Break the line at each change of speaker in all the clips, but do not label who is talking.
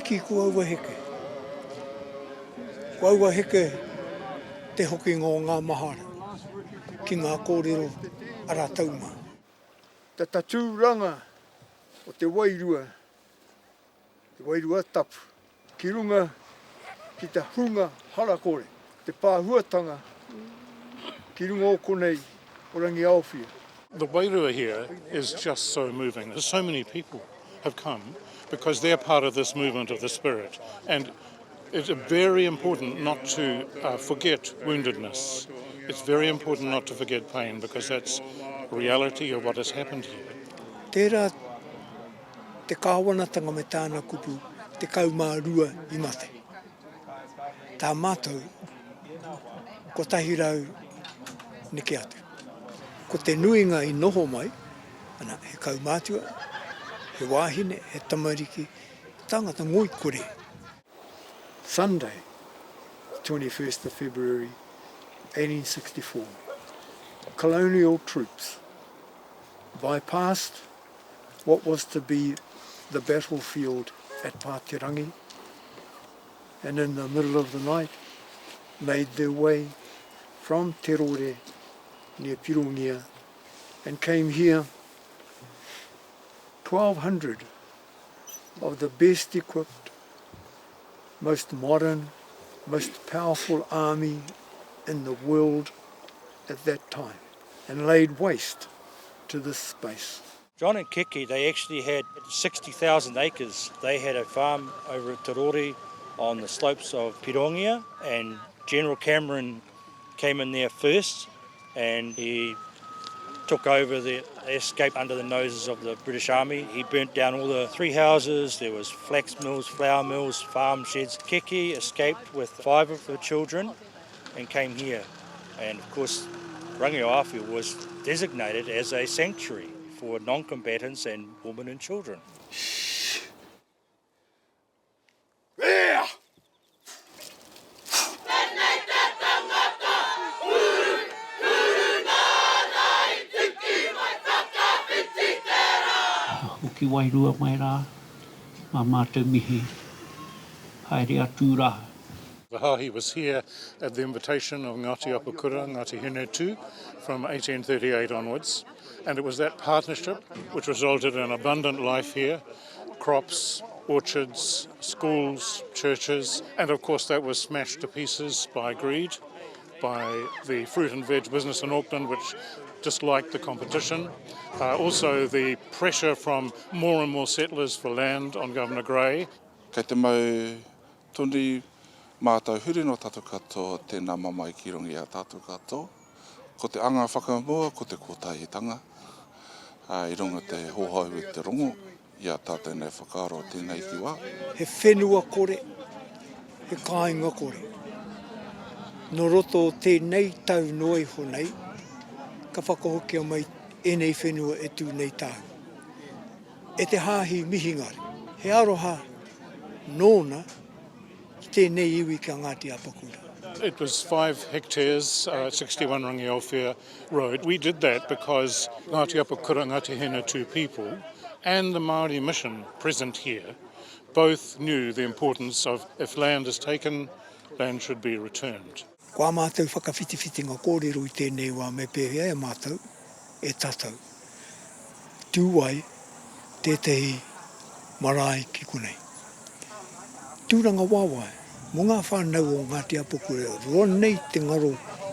hiki ko aua heke. Ko aua heke te hokingā o ngā mahara ki ngā kōrero a rātou mā.
Te tatūranga o te wairua tapu, ki runga ki te hunga harakore, te pāhuatanga ki runga o konei o Rangiaowhia.
The wairua here is just so moving. So many people have come because they're part of this movement of the spirit. And it's very important not to forget woundedness. It's very important not to forget pain because that's reality of what has happened here.
Tērā te kāwanatanga me tāna kupu, te kaumārua I mate. Tā mātou, ko tahi rau neke atu. Ko te nuinga I noho mai, ana he kaumātua, he wāhine, he tamariki, tāngata ngoi kore.
Sunday, 21st of February, 1864, colonial troops bypassed what was to be the battlefield at Pāterangi, and in the middle of the night made their way from Te Rore near Pirongia and came here. 1,200 of the best equipped, most modern, most powerful army in the world at that time, and laid waste to this space.
John and Keke, they actually had 60,000 acres. They had a farm over at Te Rore on the slopes of Pirongia, and General Cameron came in there first, and he took over the escape under the noses of the British Army. He burnt down all the 3 houses. There was flax mills, flour mills, farm sheds. Keke escaped with 5 of her children and came here. And of course, Rangiaowhia was designated as a sanctuary for non-combatants and women and children.
Ki wairua mai rā, mā mātou mihi, haere atu rā.
The hāhi was here at the invitation of Ngāti Apakura, Ngāti Whenua from 1838 onwards, and it was that partnership which resulted in abundant life here, crops, orchards, schools, churches, and of course that was smashed to pieces by greed, by the fruit and veg business in Auckland, which disliked the competition. Also the pressure from more and more settlers for land on Governor Grey.
Kei te mau tuni mātou huri no tātou katoa tēnā mamai ki rongi a tātou katoa. Ko te anga whakamua, ko te kōtahitanga. I runga te hohau I te rongo, ia tātou nei whakaaro tēnei ki wā.
He whenua kore, he kāinga kore. No roto o tēnei tau noi honei, ka whakahokia mai enei whenua e tū nei tāu. E te hāhi mihingari, he aroha nōna I tēnei iwi kia Ngāti Apakura.
It was 5 hectares, 61 Rangiaowhia Road. We did that because Ngāti Apakura, Ngāti Whenua people and the Māori mission present here both knew the importance of if land is taken, land should be returned.
Kua mātou whakawhitiwhiti ngā kōrero I tēnei wā me pēhea e mātou, e tātou. Tūwai, tētahi marae ki konei. Tūranga wāwai, mō ngā whānau o Ngāti Apakura, roa nei te ngaro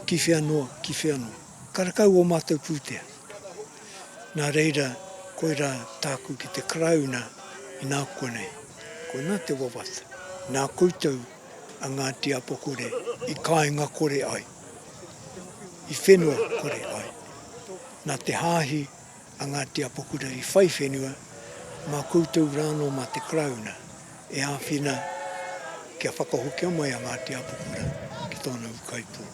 ki whenua, ki whenua. Karakau o mātou pūtea. Nōreira, koe rā tāku ki te krauna I nā konei. Koe nā te wawata. Nā koutou a Ngāti Apakura I kāinga kore ai. I whenua kore ai. Nā te hāhi a Ngāti Apakura I whai whenua, mā koutou rāno mā te krauna e āwhina kia whakahokia mai a Ngāti Apakura ki tōna ukaipu.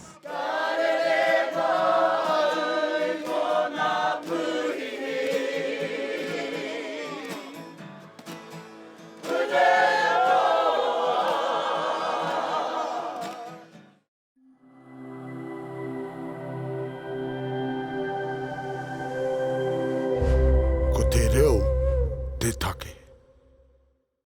Ko te reo, te take.